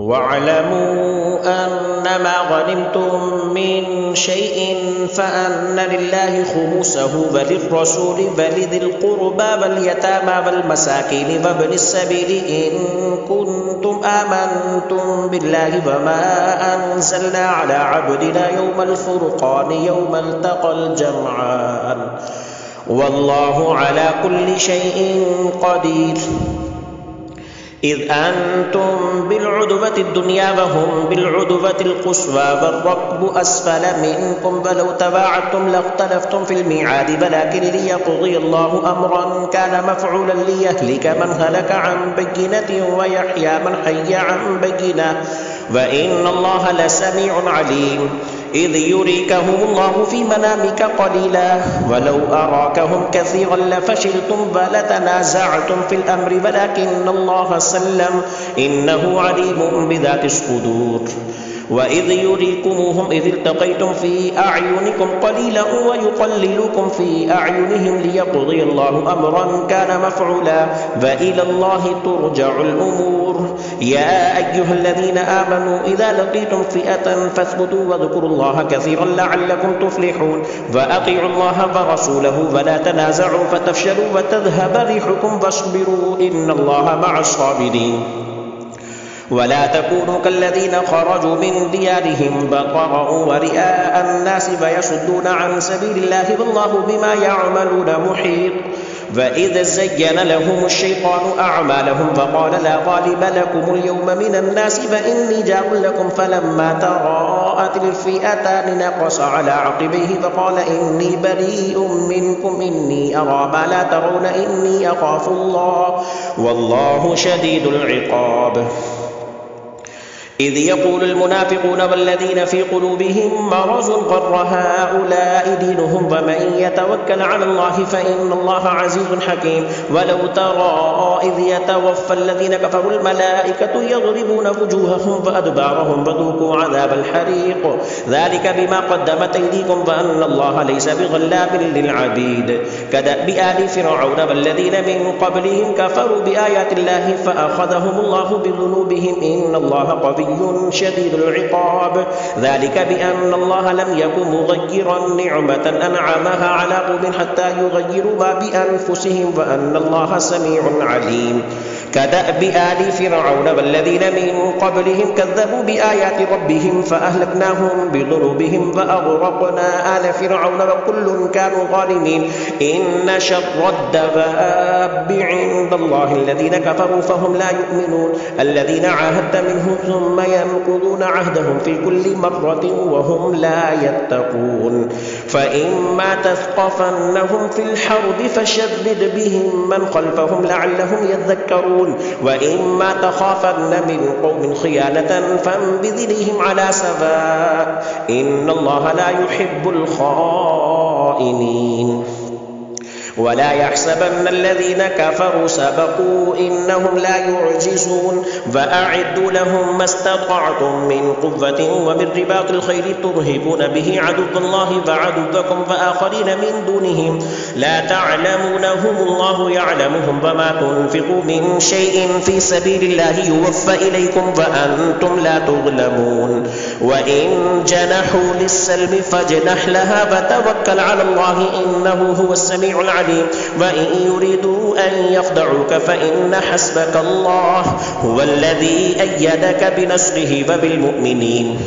واعلموا أنما غنمتم من شيء فأن لله خمسه وللرسول ولذي القربى واليتامى والمساكين وابن السبيل إن كنتم آمنتم بالله وما أنزلنا على عبدنا يوم الفرقان يوم التقى الجمعان والله على كل شيء قدير. إذ أنتم بالعدوة الدنيا وهم بالعدوة القصوى والركب أسفل منكم ولو تواعدتم لاختلفتم في الميعاد ولكن ليقضي الله أمرا كان مفعولا ليهلك من هلك عن بينة ويحيى من حي عن بينة وإن الله لسميع عليم. إذ يريكهم الله في منامك قليلا ولو أراكهم كثيرا لفشلتم ولتنازعتم في الأمر ولكن الله سلم إنه عليم بذات الصدور. وإذ يريكموهم إذ التقيتم في أعينكم قليلا ويقللكم في أعينهم ليقضي الله أمرا كان مفعولا وإلى الله ترجع الأمور. يا أيها الذين آمنوا إذا لقيتم فئة فاثبتوا واذكروا الله كثيرا لعلكم تفلحون وأطيعوا الله ورسوله ولا تنازعوا فتفشلوا وتذهب ريحكم واصبروا إن الله مع الصابرين. ولا تكونوا كالذين خرجوا من ديارهم بطرا ورئاء الناس فيصدون عن سبيل الله والله بما يعملون محيط. وإذ زين لهم الشيطان أعمالهم فقال لا غالب لكم اليوم من الناس فإني جار لكم فلما تراءت الفئتان نقص على عقبيه فقال إني بريء منكم إني أرى ما لا ترون إني أخاف الله والله شديد العقاب. إذ يقول المنافقون والذين في قلوبهم مرض غر هؤلاء دينهم ومن يتوكل على الله فإن الله عزيز حكيم. ولو ترى إذ يتوفى الذين كفروا الملائكة يضربون وجوههم وأدبارهم وذوقوا عذاب الحريق ذلك بما قدمت أيديكم وأن الله ليس بظلام للعبيد. كدأب آل فرعون والذين من قبلهم كفروا بآيات الله فأخذهم الله بذنوبهم إن الله قوي شديد العقاب. ذلك بأن الله لم يكن مغيرا نعمة أنعمها على قوم حتى يغيروا ما بأنفسهم وأن الله سميع عليم. كدأب آل فرعون والذين من قبلهم كذبوا بآيات ربهم فأهلكناهم بذنوبهم وأغرقنا آل فرعون وكل كانوا ظالمين. إن شر الدواب عند الله الذين كفروا فهم لا يؤمنون الذين عاهدت منهم ثم ينقضون عهدهم في كل مرة وهم لا يتقون. فإما تثقفنهم في الحرب فشدد بهم من خلفهم لعلهم يذكرون وإما تخافن من قوم خيانة فانبذ إليهم على سواء إن الله لا يحب الخائنين. ولا يحسبن الذين كفروا سبقوا إنهم لا يعجزون. وأعدوا لهم ما استطعتم من قوة ومن رباط الخيل ترهبون به عدو الله وعدوكم وآخرين من دونهم لا تعلمونهم الله يعلمهم وما تنفقوا من شيء في سبيل الله يوفى إليكم وأنتم لا تظلمون. وإن جنحوا للسلم فاجنح لها وتوكل على الله إنه هو السميع العليم. وإن يريدوا أن يخدعوك فإن حسبك الله هو الذي أيدك بنصره وبالمؤمنين.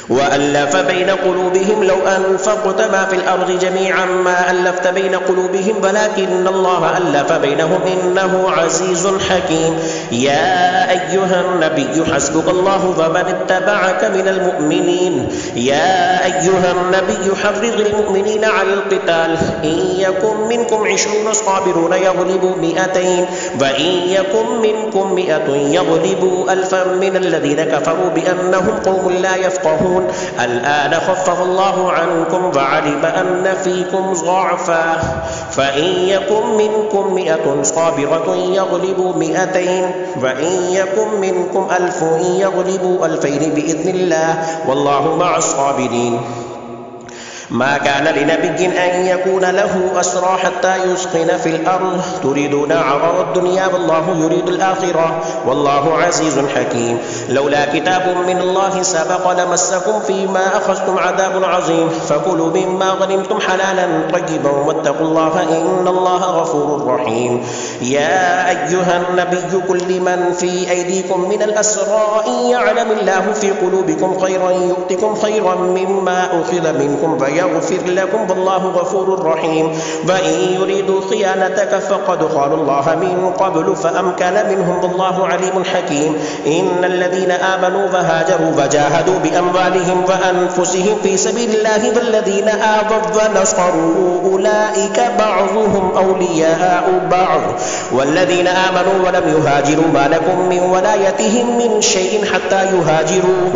وألف بين قلوبهم لو أنفقت ما في الأرض جميعا ما ألفت بين قلوبهم ولكن الله ألف بينهم إنه عزيز حكيم. يا أيها النبي حسبك الله ومن اتبعك من المؤمنين. يا أيها النبي حرض المؤمنين على القتال إن يكن منكم 20 صابرون يغلبوا 200 وإن يكن منكم 100 يغلبوا 1000 من الذين كفروا بأنهم قوم لا يفقهون. الآن خفف الله عنكم وعلم أن فيكم ضعفا فإن يكن منكم 100 صابرة يغلبوا 200 وإن يكن منكم 1000 يغلبوا 2000 بإذن الله والله مع الصابرين. ما كان لنبي أن يكون له أسرى حتى يسخن في الأرض تريدون عرض الدنيا والله يريد الآخرة والله عزيز حكيم. لولا كتاب من الله سبق لمسكم فيما أخذتم عذاب عظيم فكلوا مما غنمتم حلالا طيبا واتقوا الله إن الله غفور رحيم. يا أيها النبي قل لمن في أيديكم من الأسرى إن يعلم الله في قلوبكم خيرا يؤتكم خيرا مما أخذ منكم ويغفر لكم والله غفور رحيم. وإن يريدوا خيانتك فقد خانوا الله من قبل فأمكن منهم والله عليم حكيم. إن الذين آمنوا وهاجروا وجاهدوا بأموالهم وأنفسهم في سبيل الله والذين آووا ونصروا أولئك بعضهم أولياء بعض والذين آمنوا ولم يهاجروا ما لكم من ولايتهم من شيء حتى يهاجروا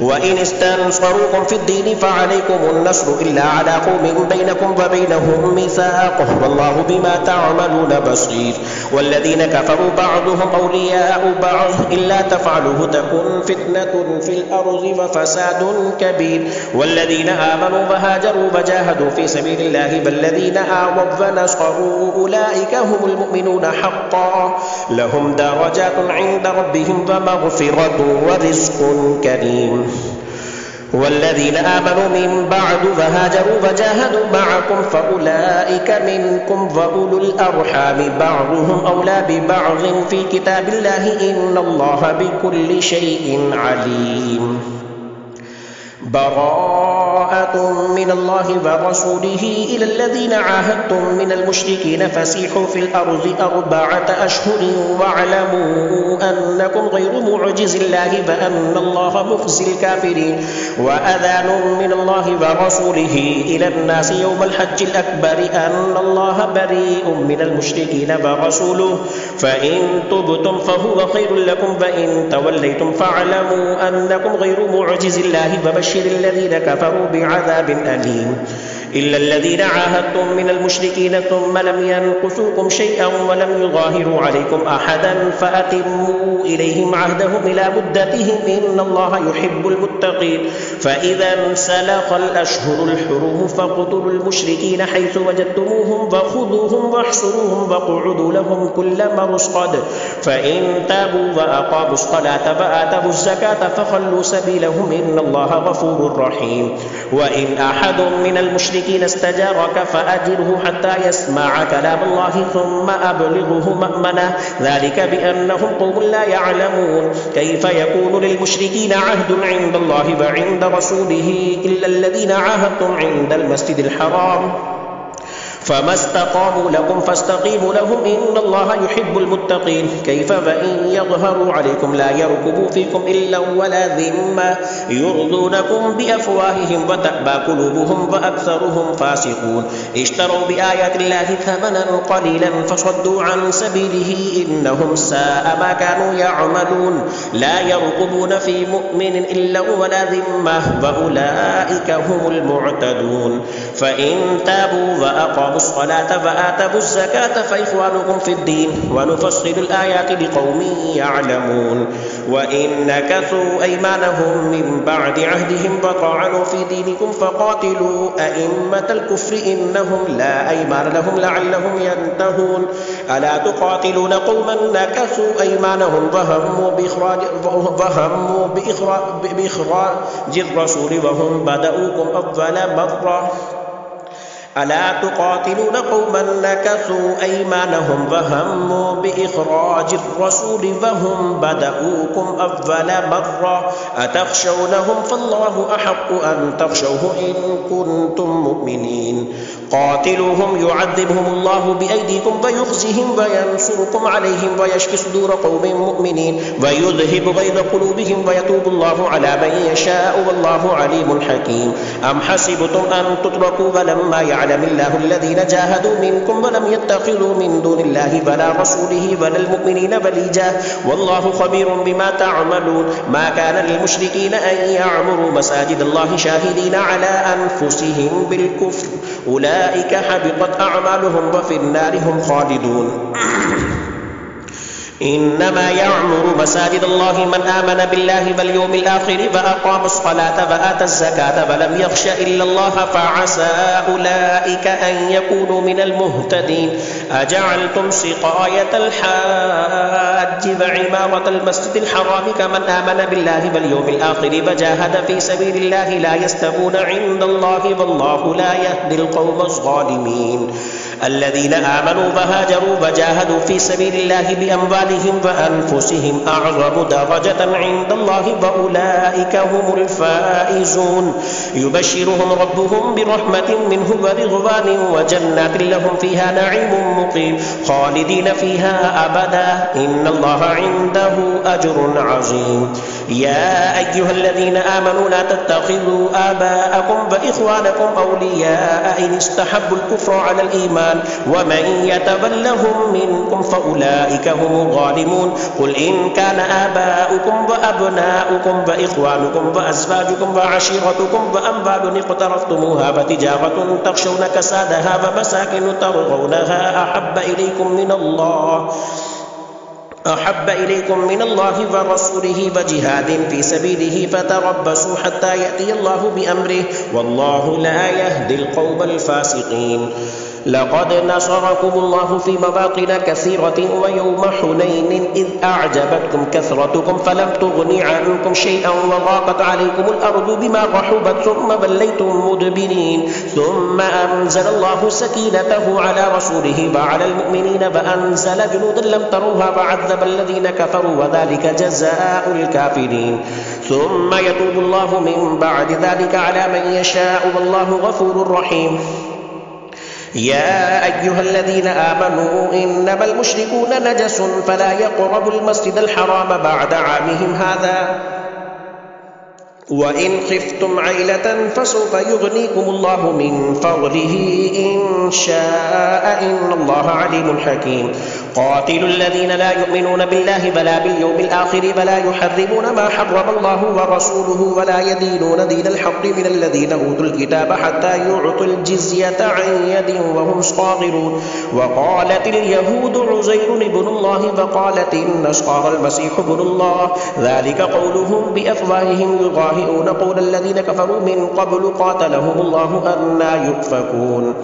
وإن استنصروكم في الدين فعليكم النصر إلا على قوم بينكم وبينهم ميثاق والله بما تعملون بصير. والذين كفروا بعضهم أولياء بعض إلا تفعلوه تكن فتنة في الأرض وفساد كبير. والذين آمنوا وهاجروا وجاهدوا في سبيل الله والذين آووا ونصروا أولئك هم المؤمنون حقا لهم درجات عند ربهم ومغفرة ورزق كريم. والذين آمنوا من بعد وهاجروا وجاهدوا معكم فأولئك منكم وأولو الأرحام بعضهم أولى ببعض في كتاب الله إن الله بكل شيء عليم. براءة من الله ورسوله إلى الذين عاهدتم من المشركين فسيحوا في الأرض 4 أشهر واعلموا أنكم غير معجز الله وأن الله مخزي الكافرين. وأذان من الله ورسوله إلى الناس يوم الحج الأكبر أن الله بريء من المشركين ورسوله فإن تبتم فهو خير لكم وإن توليتم فاعلموا أنكم غير معجز الله وبشر الذين كفروا بعذاب أليم. إلا الذين عاهدتم من المشركين ثم لم ينقصوكم شيئا ولم يظاهروا عليكم أحدا فأتموا إليهم عهدهم إلى مدتهم إن الله يحب المتقين. فإذا انسلخ الأشهر الحرم فاقتلوا المشركين حيث وجدتموهم وخذوهم واحصروهم واقعدوا لهم كل مرصد فإن تابوا وأقاموا الصلاة وآتوا الزكاة فخلوا سبيلهم إن الله غفور رحيم. وإن أحد من المشركين استجارك فأجره حتى يسمع كلام الله ثم أبلغه مأمنه ذلك بأنهم قوم لا يعلمون. كيف يكون للمشركين عهد عند الله وعند رسوله إلا الذين عاهدتم عند المسجد الحرام فما استقاموا لكم فاستقيموا لهم إن الله يحب المتقين. كيف وإن يظهروا عليكم لا يركبوا فيكم إلا ولا ذمة يرضونكم بأفواههم وتأبى قلوبهم وأكثرهم فاسقون. اشتروا بآيات الله ثمنا قليلا فصدوا عن سبيله إنهم ساء ما كانوا يعملون. لا يرقبون في مؤمن إلا ولا ذمة وأولئك هم المعتدون. فإن تابوا وأقاموا الصلاة وآتوا الزكاة فإخوانكم في الدين ونفصل الآيات لقوم يعلمون. وإن نكثوا أيمانهم من بعد عهدهم وطعنوا في دينكم فقاتلوا أئمة الكفر إنهم لا أيمان لهم لعلهم ينتهون. ألا تقاتلون قوما نكثوا أيمانهم وهموا بإخراج الرسول وهم بدؤوكم أول مرة ألا تقاتلون قوما نكثوا أيمانهم وهموا بإخراج الرسول وهم بدؤوكم أول مرة أتخشونهم فالله أحق أن تخشوه إن كنتم مؤمنين. قاتلوهم يعذبهم الله بأيديكم ويخزهم وينصركم عليهم ويشفي صدور قوم مؤمنين ويذهب غيظ قلوبهم ويتوب الله على من يشاء والله عليم حكيم. أم حسبتم أن تتركوا ولما يعلم الله الذين جاهدوا منكم ولم يتخذوا من دون الله ولا رسوله ولا المؤمنين وليجا والله خبير بما تعملون. ما كان للمشركين أن يعمروا مساجد الله شاهدين على أنفسهم بالكفر أولئك حبطت أعمالهم وفي النار هم خالدون. إنما يعمر مساجد الله من آمن بالله واليوم الآخر وأقام الصلاة وآتى الزكاة ولم يخش إلا الله فعسى أولئك أن يكونوا من المهتدين. أجعلتم سقاية الحاج وعمارة المسجد الحرام كمن آمن بالله واليوم الآخر وجاهد في سبيل الله لا يستوون عند الله والله لا يهدي القوم الظالمين. الذين آمنوا وهاجروا وجاهدوا في سبيل الله بأموالهم وأنفسهم أعظم درجة عند الله وأولئك هم الفائزون. يبشرهم ربهم برحمة منه ورضوان وجنات لهم فيها نعيم مقيم خالدين فيها أبدا إن الله عنده أجر عظيم. يا أيها الذين آمنوا لا تتخذوا آباءكم وإخوانكم أولياء إن استحبوا الكفر على الإيمان ومن يتولهم منكم فأولئك هم الظالمون. قل إن كان آباؤكم وأبناؤكم وإخوانكم وأزواجكم وعشيرتكم وأموال اقترفتموها وتجارة تخشون كسادها ومساكن ترضونها أحب إليكم من الله ورسوله وجهاد في سبيله فتربصوا حتى يأتي الله بأمره والله لا يهدي القوم الفاسقين. لقد نصركم الله في مواطن كثيرة ويوم حنين إذ أعجبتكم كثرتكم فلم تغن عنكم شيئا وضاقت عليكم الأرض بما رحبت ثم وليتم مدبرين ثم أنزل الله سكينته على رسوله وعلى المؤمنين وأنزل جنودا لم تروها وعذب الذين كفروا وذلك جزاء الكافرين. ثم يتوب الله من بعد ذلك على من يشاء والله غفور رحيم. يا أيها الذين آمنوا إنما المشركون نجس فلا يقربوا المسجد الحرام بعد عامهم هذا وإن خفتم عيلة فسوف يغنيكم الله من فضله إن شاء إن الله عليم حكيم. قاتلوا الذين لا يؤمنون بالله ولا باليوم الآخر ولا يحرمون ما حرم الله ورسوله ولا يدينون دين الحق من الذين أوتوا الكتاب حتى يعطوا الجزية عن يد وهم صاغرون. وقالت اليهود عزير ابن الله وقالت النصارى المسيح ابن الله ذلك قولهم بأفواههم يضاهئون قول الذين كفروا من قبل قاتلهم الله أنى يؤفكون.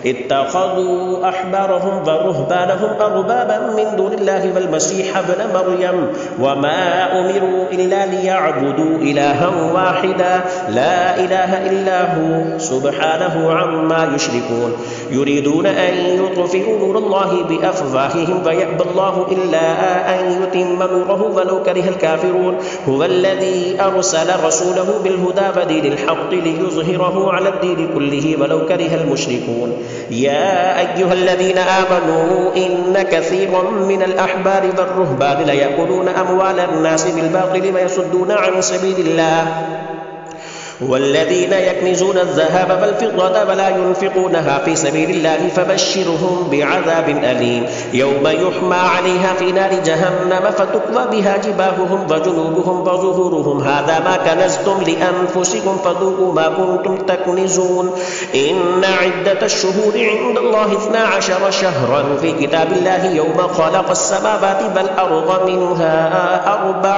اتخذوا أحبارهم ورهبانهم أربابا من دون الله والمسيح ابن مريم وما أمروا إلا ليعبدوا إلها واحدا لا إله إلا هو سبحانه عما يشركون. يريدون أن يطفئوا نور الله بأفواههم ويأبى الله إلا أن يتم نوره ولو كره الكافرون. هو الذي أرسل رسوله بالهدى ودين الحق ليظهره على الدين كله ولو كره المشركون. يا أيها الذين آمنوا إن كثيرا من الأحبار والرهبان ليأكلون أموال الناس بالباطل ويصدون عن سبيل الله والذين يكنزون الذهب والفضة ولا ينفقونها في سبيل الله فبشرهم بعذاب أليم يوم يحمى عليها في نار جهنم فتكوى بها جباههم وجنوبهم وظهورهم هذا ما كنزتم لأنفسكم فذوقوا ما كنتم تكنزون. إن عدة الشهور عند الله 12 شهرا في كتاب الله يوم خلق السماوات والأرض منها 4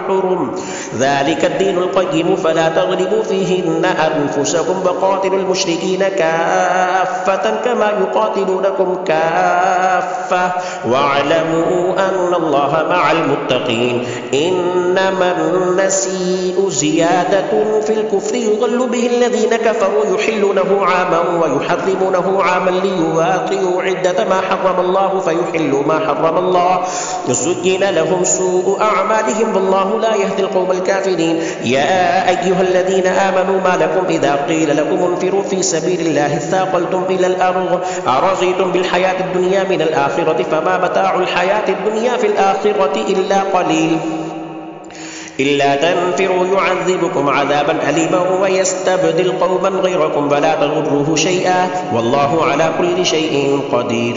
حرم ذلك الدين القيم فلا تغلبوا فيهن أنفسكم وقاتلوا المشركين كافة كما يقاتلونكم كافة واعلموا أن الله مع المتقين. إنما النسيء زيادة في الكفر يضل به الذين كفروا يحلونه عاما ويحرمونه عاما ليواطئوا عدة ما حرم الله فيحلوا ما حرم الله زين لهم سوء أعمالهم والله لا يهدي القوم الكافرين. يا أيها الذين آمنوا ما لكم إذا قيل لكم انفروا في سبيل الله اثاقلتم إلى الأرض أرضيتم بالحياة الدنيا من الآخرة فما متاع الحياة الدنيا في الآخرة إلا قليل. إلا تنفروا يعذبكم عذابا أليما ويستبدل قوما غيركم ولا تضروه شيئا والله على كل شيء قدير.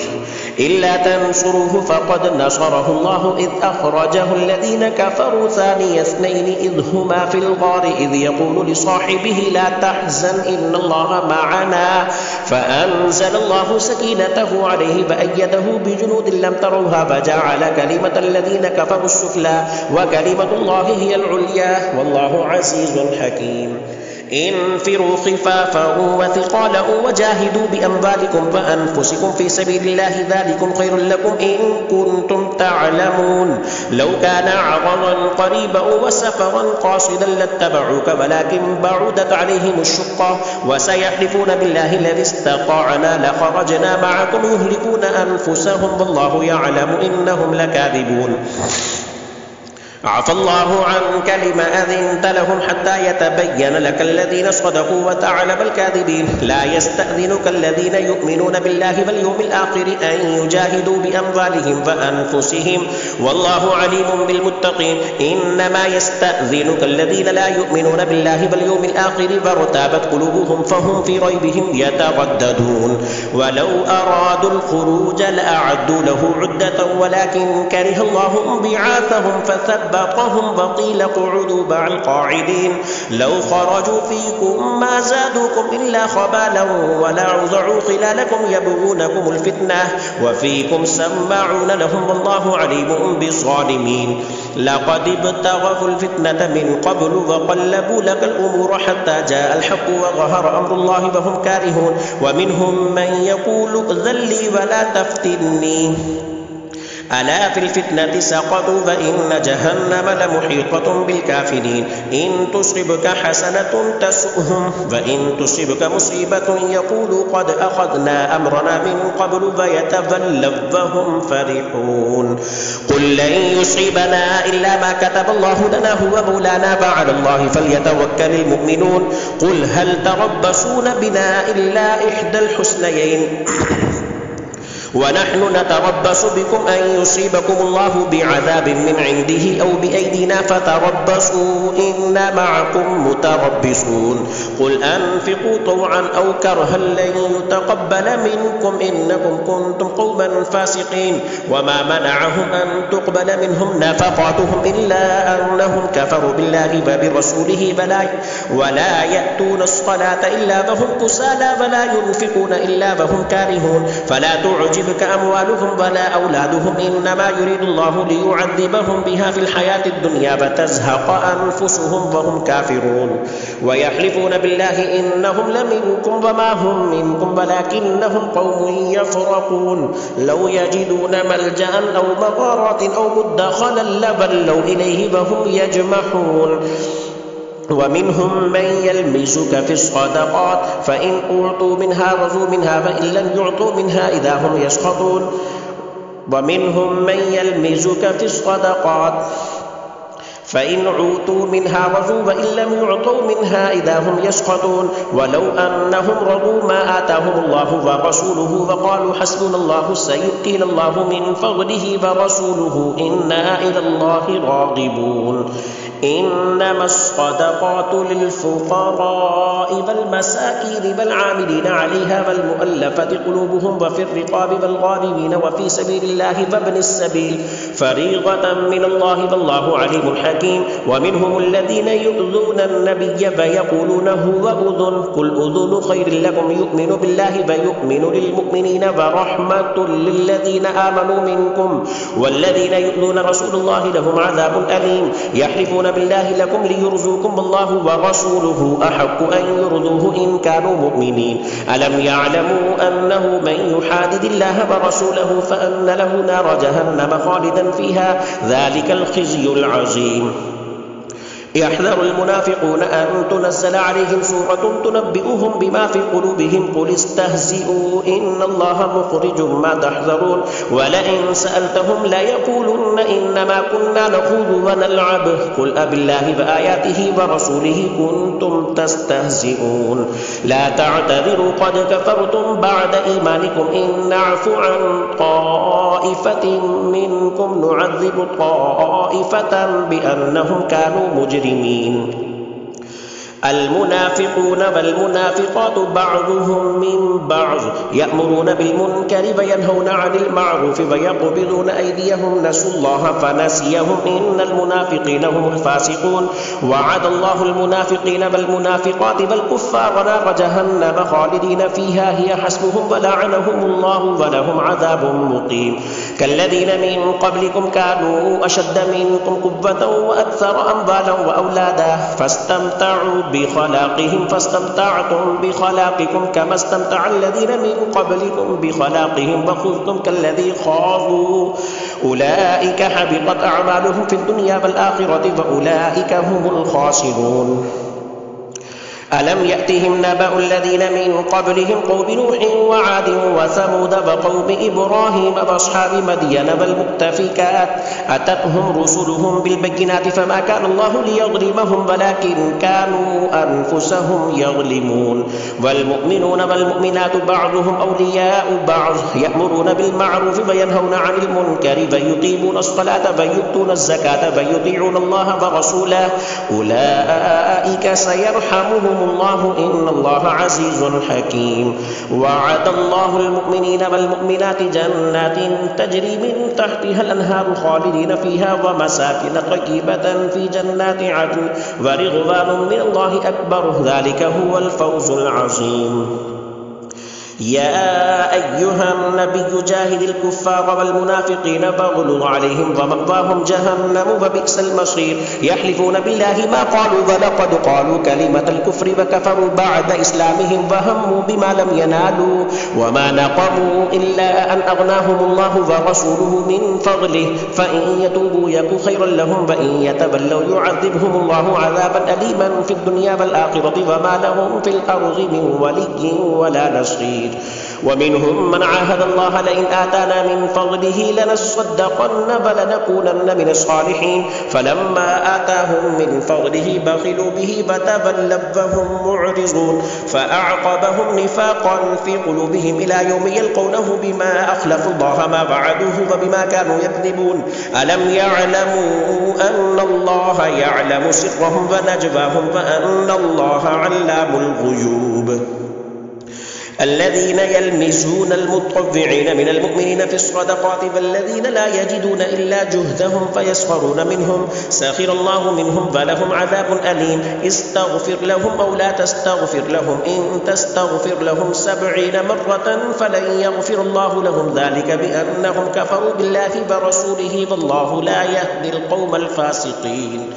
إلا تنصروه فقد نصره الله إذ أخرجه الذين كفروا ثاني اثنين إذ هما في الغار إذ يقول لصاحبه لا تحزن إن الله معنا فأنزل الله سكينته عليه فأيده بجنود لم تروها فجعل كلمة الذين كفروا السفلى وكلمة الله هي العليا والله عزيز حكيم. انفروا خفافا وثقالا وجاهدوا بأموالكم وأنفسكم في سبيل الله ذلكم خير لكم إن كنتم تعلمون. لو كان عرضا قريبا وسفرا قاصدا لاتبعوك ولكن بعدت عليهم الشقة وسيحلفون بالله الذي استطعنا لخرجنا معكم يهلكون أنفسهم والله يعلم إنهم لكاذبون. عفى الله عنك لما أذنت لهم حتى يتبين لك الذين صدقوا وتعلم الكاذبين. لا يستأذنك الذين يؤمنون بالله واليوم الآخر أن يجاهدوا بأموالهم وأنفسهم والله عليم بالمتقين. إنما يستأذنك الذين لا يؤمنون بالله واليوم الآخر وارتابت قلوبهم فهم في ريبهم يترددون. ولو أرادوا الخروج لأعدوا له عدة ولكن كره الله انبعاثهم فثبتهم وقيل اقعدوا مع القاعدين. لو خرجوا فيكم ما زادوكم إلا خبالا ولا عذروا خلالكم يبغونكم الفتنة وفيكم سماعون لهم والله عليم بالظالمين. لقد ابتغوا الفتنة من قبل وقلبوا لك الأمور حتى جاء الحق وظهر أمر الله وهم كارهون. ومنهم من يقول ائذن لي ولا تفتني ألا في الفتنة سقطوا فإن جهنم لمحيطة بالكافرين. إن تصبك حسنة تسؤهم وإن تصبك مصيبة يقولوا قد أخذنا أمرنا من قبل فيتولوا وهم فرحون. قل لن يصيبنا إلا ما كتب الله لنا هو مولانا وعلى الله فليتوكل المؤمنون. قل هل تربصون بنا إلا إحدى الحسنيين ونحن نتربص بكم أن يصيبكم الله بعذاب من عنده أو بأيدينا فتربصوا إنا معكم متربصون. قل أنفقوا طوعا أو كرها لن يتقبل منكم إنكم كنتم قوما فاسقين. وما منعهم أن تقبل منهم نفقاتهم إلا أنهم كفروا بالله وبرسوله ولا يأتون الصلاة إلا وهم كسالى ولا ينفقون إلا وهم كارهون. فلا تعجبك أموالهم ولا أولادهم إنما يريد الله ليعذبهم بها في الحياة الدنيا فتزهق أنفسهم وهم كافرون. ويحلفون بالله إنهم لمنكم وما هم منكم ولكنهم قوم يفرقون. لو يجدون ملجأ أو مغارات أو مدخلا لولوا إليه وهم يجمحون. ومنهم من يلمزك في الصدقات فإن أعطوا منها رضوا منها وإن لم يعطوا منها إذا هم يسخطون. ومنهم من يلمزك في الصدقات فإن عوتوا منها رضوا وإن لم يعطوا منها إذا هم يسخطون. ولو أنهم رضوا ما آتاهم الله ورسوله وقالوا حسبنا الله سيؤتينا الله من فضله ورسوله إنا إلى الله راغبون. إنما الصدقات للفقراء والمساكين والعاملين عليها والمؤلفة قلوبهم وفي الرقاب والغارمين وفي سبيل الله وابن السبيل فريضة من الله والله عليم حكيم. ومنهم الذين يؤذون النبي فيقولون هو أذن قل أذن خير لكم يؤمن بالله ويؤمن للمؤمنين ورحمة للذين آمنوا منكم والذين يؤذون رسول الله لهم عذاب أليم. يحلفون بالله لكم ليرزوكم الله ورسوله أحق أن يرضوه إن كانوا مؤمنين. ألم يعلموا أنه من يحادد الله ورسوله فأن له نار جهنم خالدا فيها ذلك الخزي العظيم. يحذر المنافقون أن تنزل عليهم سورة تنبئهم بما في قلوبهم قل استهزئوا إن الله مخرج ما تحذرون ولئن سألتهم ليقولن إنما كنا نخوض ونلعب قل أبالله وآياته ورسوله كنتم تستهزئون لا تعتذروا قد كفرتم بعد إيمانكم إن نعفو عن طائفة منكم نعذب طائفة بأنهم كانوا مجرمين. المنافقون والمنافقات بعضهم من بعض يأمرون بالمنكر وينهون عن المعروف ويقبضون أيديهم نسوا الله فنسيهم إن المنافقين هم الفاسقون وعد الله المنافقين والمنافقات والكفار نار جهنم خالدين فيها هي حسبهم ولعنهم الله ولهم عذاب مقيم. كالذين من قبلكم كانوا أشد منكم قوة وأكثر أموالا وأولادا فاستمتعوا بخلاقهم فاستمتعتم بخلاقكم كما استمتع الذين من قبلكم بخلاقهم وخذتم كالذي خاضوا أولئك حبطت أعمالهم في الدنيا والآخرة وأولئك هم الخاسرون. ألم يأتهم نبأ الذين من قبلهم قوم نوح وعاد وثمود وقوم إبراهيم وأصحاب مدين والمؤتفكات أتتهم رسلهم بالبينات فما كان الله ليظلمهم ولكن كانوا أنفسهم يظلمون. والمؤمنون والمؤمنات بعضهم أولياء بعض يأمرون بالمعروف وينهون عن المنكر ويقيمون الصلاة ويؤتون الزكاة ويطيعون الله ورسوله أولئك سيرحمهم الله إن الله عزيز حكيم. وعد الله المؤمنين والمؤمنات جنات تجري من تحتها الأنهار خالدين فيها ومساكن طيبة في جنات عدن ورضوان من الله أكبر ذلك هو الفوز العظيم. يا أيها النبي جاهد الكفار والمنافقين واغلظ عليهم ومأواهم جهنم وبئس المصير. يحلفون بالله ما قالوا ولقد قالوا كلمة الكفر وكفروا بعد إسلامهم وهموا بما لم ينالوا وما نقموا إلا أن أغناهم الله ورسوله من فضله فإن يتوبوا يك خيرا لهم وإن يتولوا يعذبهم الله عذابا أليما في الدنيا والآخرة وما لهم في الأرض من ولي ولا نصير. ومنهم من عاهد الله لئن آتانا من فضله لنصدقن ولنكونن من الصالحين فلما آتاهم من فضله بخلوا به وتولوا وهم معرضون فأعقبهم نفاقا في قلوبهم إلى يوم يلقونه بما أخلفوا الله ما وعدوه وبما كانوا يكذبون. ألم يعلموا أن الله يعلم سرهم ونجواهم وأن الله علام الغيوب. الذين يلمزون المطوعين من المؤمنين في الصدقات والذين لا يجدون إلا جهدهم فيسخرون منهم سخر الله منهم ولهم عذاب أليم. استغفر لهم أو لا تستغفر لهم إن تستغفر لهم 70 مرة فلن يغفر الله لهم ذلك بأنهم كفروا بالله ورسوله والله لا يهدي القوم الفاسقين.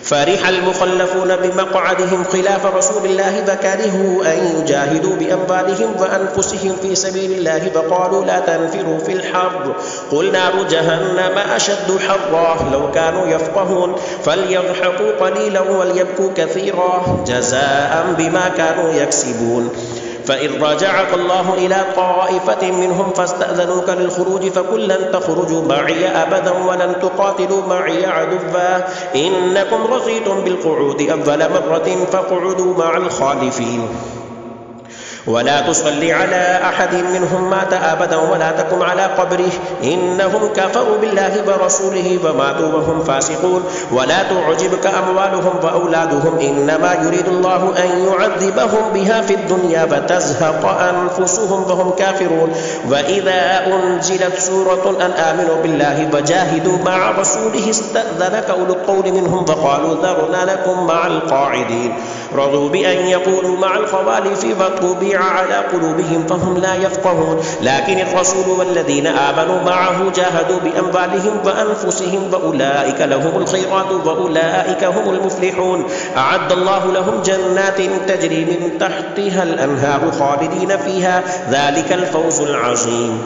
فرح المخلفون بمقعدهم خلاف رسول الله فكرهوا أن يجاهدوا بأموالهم وأنفسهم في سبيل الله فقالوا لا تنفروا في الحر قل نار جهنم أشد حرا لو كانوا يفقهون فليضحكوا قليلا وليبكوا كثيرا جزاء بما كانوا يكسبون. فإن رجعك الله إلى طائفة منهم فاستأذنوك للخروج فقل لن تخرجوا معي أبدا ولن تقاتلوا معي عدوا إنكم رضيتم بالقعود أول مرة فاقعدوا مع الخالفين. ولا تصلي على أحد منهم مات أبدا ولا تقم على قبره إنهم كفروا بالله ورسوله وماتوا وهم فاسقون. ولا تعجبك أموالهم وأولادهم إنما يريد الله أن يعذبهم بها في الدنيا فتزهق أنفسهم وهم كافرون. وإذا أنزلت سورة أن آمنوا بالله وجاهدوا مع رسوله استأذنك أولو الطول منهم فقالوا ذرنا لكم مع القاعدين رضوا بأن يقولوا مع الخوالف فطبع على قلوبهم فهم لا يفقهون. لكن الرسول والذين آمنوا معه جاهدوا بأموالهم وأنفسهم وأولئك لهم الخيرات وأولئك هم المفلحون. أعد الله لهم جنات تجري من تحتها الأنهار خالدين فيها ذلك الفوز العظيم.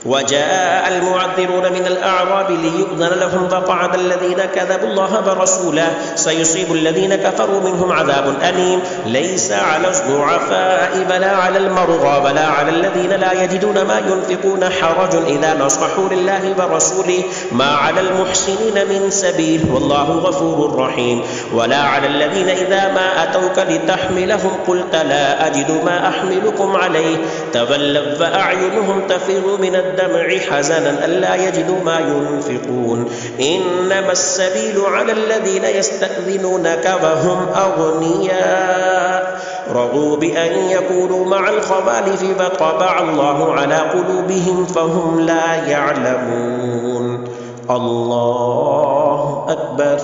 وجاء المعذرون من الأعراب ليؤذن لهم فقعد الذين كذبوا الله ورسوله سيصيب الذين كفروا منهم عذاب أليم ليس على الضعفاء ولا على المرضى ولا على الذين لا يجدون ما ينفقون حرج إذا نصحوا لله ورسوله ما على المحسنين من سبيل والله غفور رحيم ولا على الذين إذا ما أتوك لتحملهم قلت لا أجد ما أحملكم عليه تولوا فأعينهم تفيض من الدمع حزنا ألا يجدوا ما ينفقون إنما السبيل على الذين يستأذنونك وهم أغنياء رضوا بأن يكونوا مع الخوالف فطبع الله على قلوبهم فهم لا يعلمون. الله أكبر.